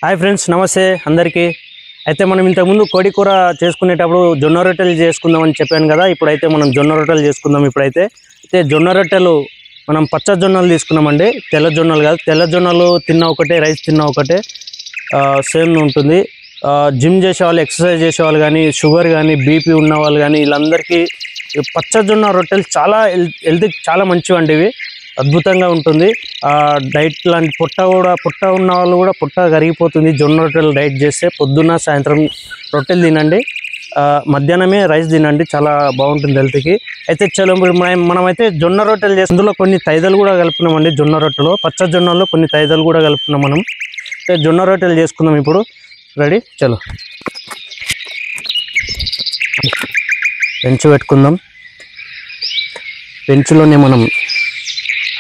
Hi friends, నమస్తే అందరికీ. అయితే మనం ఇంతకుముందు కోడి కూర చేసుకునేటప్పుడు జొన్న రొట్టెలు చేసుకుందామని చెప్పాను కదా. ఇప్పుడైతే మనం జొన్న రొట్టెలు చేసుకుందాం. ఇప్పుడైతే జొన్న రొట్టెలు మనం పచ్చ జొన్నలు తీసుకున్నామండి, తెల్ల జొన్నలు కాదు. తెల్ల జొన్నలు తిన్నా ఒకటే, రైస్ తిన్నా ఒకటే, సేమ్ ఉంటుంది. జిమ్ చేసేవాళ్ళు, ఎక్సర్సైజ్ చేసేవాళ్ళు కానీ, షుగర్ కానీ, బీపీ ఉన్న వాళ్ళు కానీ, వీళ్ళందరికీ పచ్చ జొన్న రొట్టెలు చాలా హెల్త్కి చాలా మంచివండి. ఇవి అద్భుతంగా ఉంటుంది. డైట్ లాంటి పొట్ట ఉన్న వాళ్ళు కూడా పొట్ట కరిగిపోతుంది జొన్న రొట్టెలు డైట్ చేస్తే. పొద్దున్న సాయంత్రం రొట్టెలు తినండి, మధ్యాహ్నమే రైస్ తినండి, చాలా బాగుంటుంది హెల్త్కి. అయితే చలో మనమైతే జొన్న రొట్టెలు చేసి అందులో కొన్ని తైదలు కూడా కలుపుకున్నామండి. జొన్న రొట్టెలో పచ్చ జొన్నలో కొన్ని తైదలు కూడా కలుపుకున్నాం మనం. అయితే జొన్న రొట్టెలు చేసుకుందాం ఇప్పుడు. రెడీ, చలో పెంచు పెట్టుకుందాం. పెంచులోనే మనం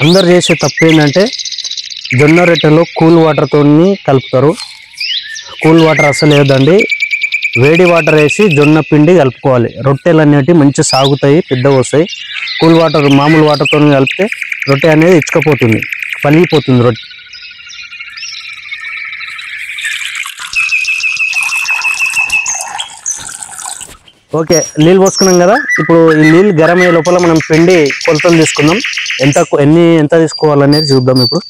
అందరు చేసే తప్పు ఏంటంటే జొన్న రొట్టెలో కూల్ వాటర్తో కలుపుతారు. కూల్ వాటర్ అసలు లేదండి, వేడి వాటర్ వేసి జొన్న పిండి కలుపుకోవాలి. రొట్టెలు అనేవి మంచి సాగుతాయి, పెద్దగా వస్తాయి. కూల్ వాటర్ మామూలు వాటర్తో కలిపితే రొట్టె అనేది ఇచ్చుకపోతుంది, పలిగిపోతుంది రొట్టె. ఓకే, నీళ్ళు పోసుకున్నాం కదా. ఇప్పుడు ఈ నీళ్ళు గరం అయ్యే లోపల మనం పిండి కొలతలు తీసుకుందాం. ఎంత తీసుకోవాలనేది చూద్దాం ఇప్పుడు.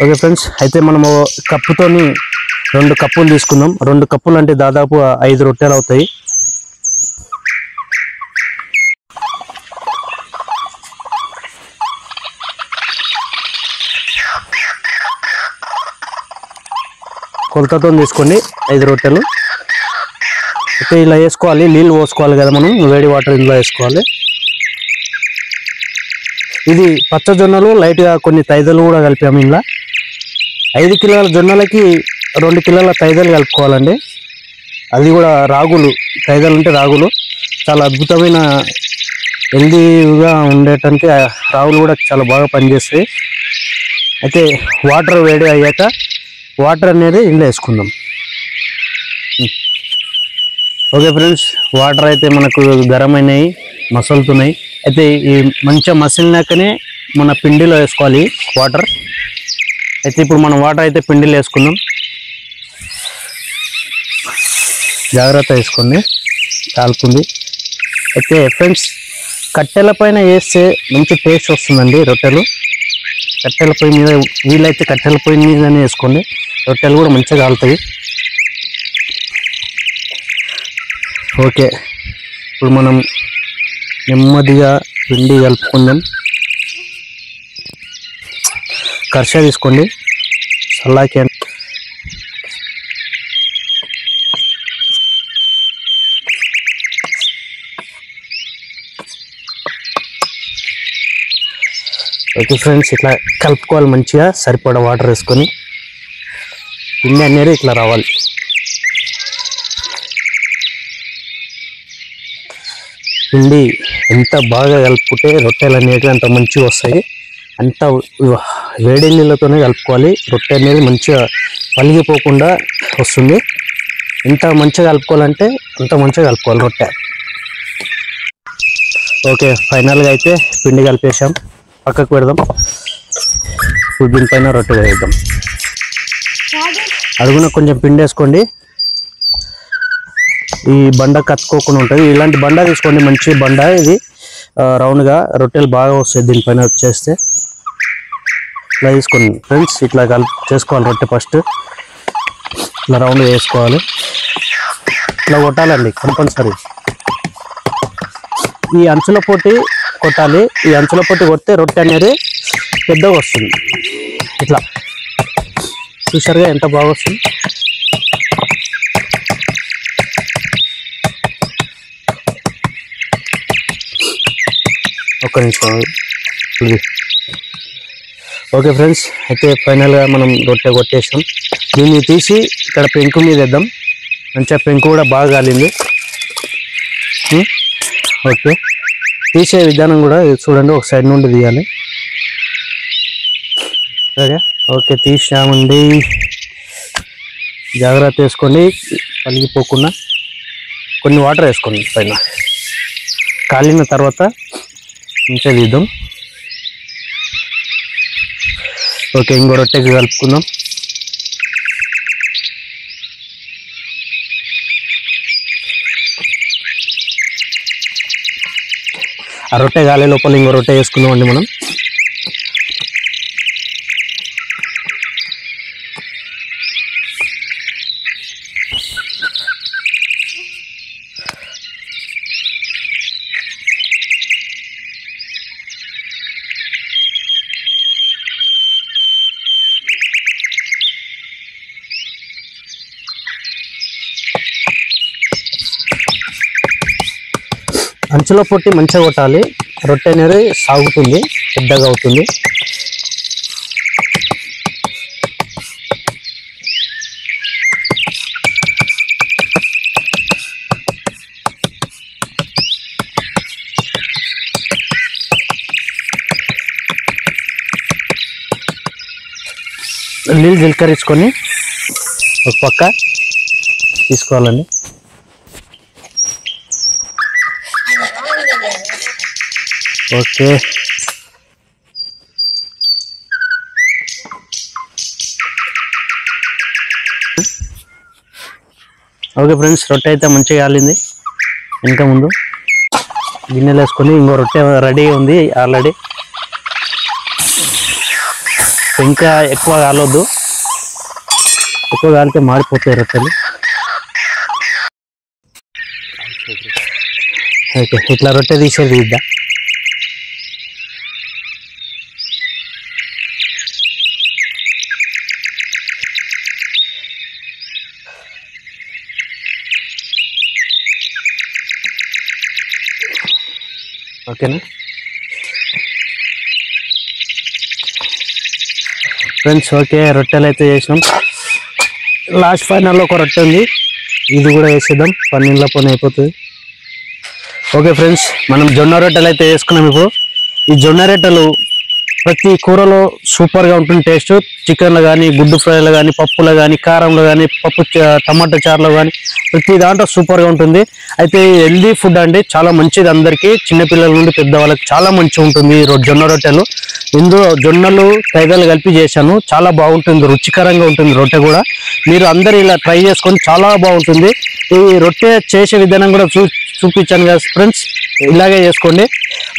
ఓకే ఫ్రెండ్స్, అయితే మనము కప్పుతోని 2 కప్పులు తీసుకుందాం. 2 కప్పులు అంటే దాదాపు 5 రొట్టెలు అవుతాయి. కొలతతో తీసుకోండి 5 రొట్టెలు. అయితే ఇలా వేసుకోవాలి, నీళ్ళు పోసుకోవాలి కదా మనం, వేడి వాటర్ ఇందులో వేసుకోవాలి. ఇది పచ్చ జొన్నలు లైట్గా కొన్ని తైదలు కూడా కలిపాము ఇందులో. 5 కిలోల జొన్నలకి 2 కిలోల తైదలు కలుపుకోవాలండి. అది కూడా రాగులు, తైదలు అంటే రాగులు చాలా అద్భుతమైన హెల్దీగా ఉండటానికి రాగులు కూడా చాలా బాగా పనిచేస్తాయి. అయితే వాటర్ వేడి అయ్యాక వాటర్ అనేది ఇందులో వేసుకుందాం. ఓకే ఫ్రెండ్స్, వాటర్ అయితే మనకు గరం అయినాయి, మసలుతున్నాయి. అయితే ఈ మంచిగా మసిలినాకనే మన పిండిలో వేసుకోవాలి వాటర్. అయితే ఇప్పుడు మనం వాటర్ అయితే పిండిలో వేసుకుందాం. జాగ్రత్త వేసుకోండి, కాలుతుంది. అయితే ఫ్రెండ్స్, కట్టెల పైన వేస్తే మంచి టేస్ట్ వస్తుందండి రొట్టెలు. కట్టెల పొయ్యి మీద, వీలైతే కట్టెల పొయ్యి మీదనే వేసుకోండి, రొట్టెలు కూడా మంచిగా కాలుతాయి. ఓకే, ఇప్పుడు మనం నెమ్మదిగా పిండి కలుపుకుందాం. కర్ష తీసుకోండి, సల్లాకి. ఓకే ఫ్రెండ్స్, ఇట్లా కలుపుకోవాలి మంచిగా, సరిపడా వాటర్ వేసుకొని. పిండి అనేది ఇట్లా రావాలి. పిండి ఎంత బాగా కలుపుకుంటే రొట్టెలు అనేవి అంత మంచిగా వస్తాయి. అంత వేడి నీళ్ళతోనే కలుపుకోవాలి. రొట్టె అనేది మంచిగా పలిగిపోకుండా వస్తుంది. ఎంత మంచిగా కలుపుకోవాలంటే అంత మంచిగా కలుపుకోవాలి రొట్టె. ఓకే, ఫైనల్గా అయితే పిండి కలిపేసాం, పక్కకు పెడదాం. ఇప్పుడు దీనిపైన రొట్టె వేద్దాం. అడుగున కొంచెం పిండి వేసుకోండి, ఈ బండ కత్తుకోకుండా ఉంటుంది. ఇలాంటి బండ తీసుకోండి, మంచి బండ. ఇది రౌండ్గా రొట్టెలు బాగా వస్తాయి దీనిపైన వచ్చేస్తే. ఇట్లా తీసుకోండి ఫ్రెండ్స్, ఇట్లా చేసుకోవాలి రొట్టె. ఫస్ట్ ఇట్లా రౌండ్గా వేసుకోవాలి, ఇట్లా కొట్టాలండి కంపల్సరీ. ఈ అంచుల పోటీ కొట్టాలి. ఈ అంచుల పోటీ కొడితే రొట్టె అనేది పెద్దగా వస్తుంది. ఇట్లా చూసారుగా ఎంత బాగా వస్తుంది. ఒక్క నిమిషం. ఓకే ఫ్రెండ్స్, అయితే ఫైనల్గా మనం రొట్టె కొట్టేసాం. దీన్ని తీసి ఇక్కడ పెంకు మీద వేద్దాం. మంచిగా పెంకు కూడా బాగా కాలింది. ఓకే, తీసే విధానం కూడా చూడండి, ఒక సైడ్ నుండి తీయాలి. సరే, ఓకే తీసామండి. జాగ్రత్త వేసుకోండి, పలిగిపోకుండా. కొన్ని వాటర్ వేసుకోండి పైన. కాలిన తర్వాత మంచిగా తీద్దాం. ఓకే, ఇంకో రొట్టెకి కలుపుకుందాం. ఆ రొట్టె గాలే లోపల ఇంకో రొట్టె వేసుకుందామండి మనం. అంచులో పొట్టి మంచిగా కొట్టాలి, రొట్టె అనేది సాగుతుంది, పెద్దగా అవుతుంది. నీళ్ళు జీలకరించుకొని ఒక పక్క తీసుకోవాలండి. ఓకే, ఓకే ఫ్రెండ్స్, రొట్టె అయితే మంచిగా కాలింది. ఇంకా ముందు గిన్నెలు వేసుకొని ఇంకో రొట్టె రెడీ ఉంది ఆల్రెడీ. ఇంకా ఎక్కువ కాలొద్దు, ఎక్కువ కాలితే మాడిపోతాయి రొట్టెలు. ఓకే, ఇట్లా రొట్టె తీసేది ఇద్దా. ఓకేనా ఫ్రెండ్స్? ఓకే, రొట్టెలు అయితే చేసినాం. లాస్ట్ ఫైనల్లో ఒక రొట్టె ఉంది, ఇది కూడా వేసేద్దాం, పన్నీళ్ళ పని అయిపోతుంది. ఓకే ఫ్రెండ్స్, మనం జొన్న రొట్టెలు అయితే వేసుకున్నాం. ఇప్పుడు ఈ జొన్న రొట్టెలు ప్రతి కూరలో సూపర్గా ఉంటుంది టేస్ట్. చికెన్లో కానీ, గుడ్డు ఫ్రైలో కానీ, పప్పులో కానీ, కారంలో కానీ, టమాటా చారులో కానీ ప్రతి దాంట్లో సూపర్గా ఉంటుంది. అయితే హెల్దీ ఫుడ్ అండి, చాలా మంచిది అందరికీ, చిన్నపిల్లల నుండి పెద్దవాళ్ళకి చాలా మంచిగా ఉంటుంది జొన్న రొట్టెలు. ఇందులో జొన్నలు తైదలు కలిపి చేశాను, చాలా బాగుంటుంది, రుచికరంగా ఉంటుంది రొట్టె కూడా. మీరు అందరు ఇలా ట్రై చేసుకొని చాలా బాగుంటుంది. ఈ రొట్టె చేసే విధానం కూడా చూపించాను కదా ఫ్రెండ్స్, ఇలాగే చేసుకోండి.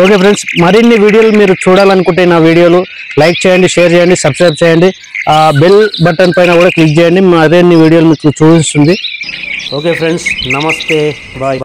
ఓకే ఫ్రెండ్స్, మరిన్ని వీడియోలు మీరు చూడాలనుకుంటే నా వీడియోలు లైక్ చేయండి, షేర్ చేయండి, సబ్స్క్రైబ్ చేయండి, బెల్ బటన్ పైన కూడా క్లిక్ చేయండి, మరిన్ని వీడియోలు మీకు చూపిస్తుంది. ఓకే ఫ్రెండ్స్, నమస్తే, బాయ్.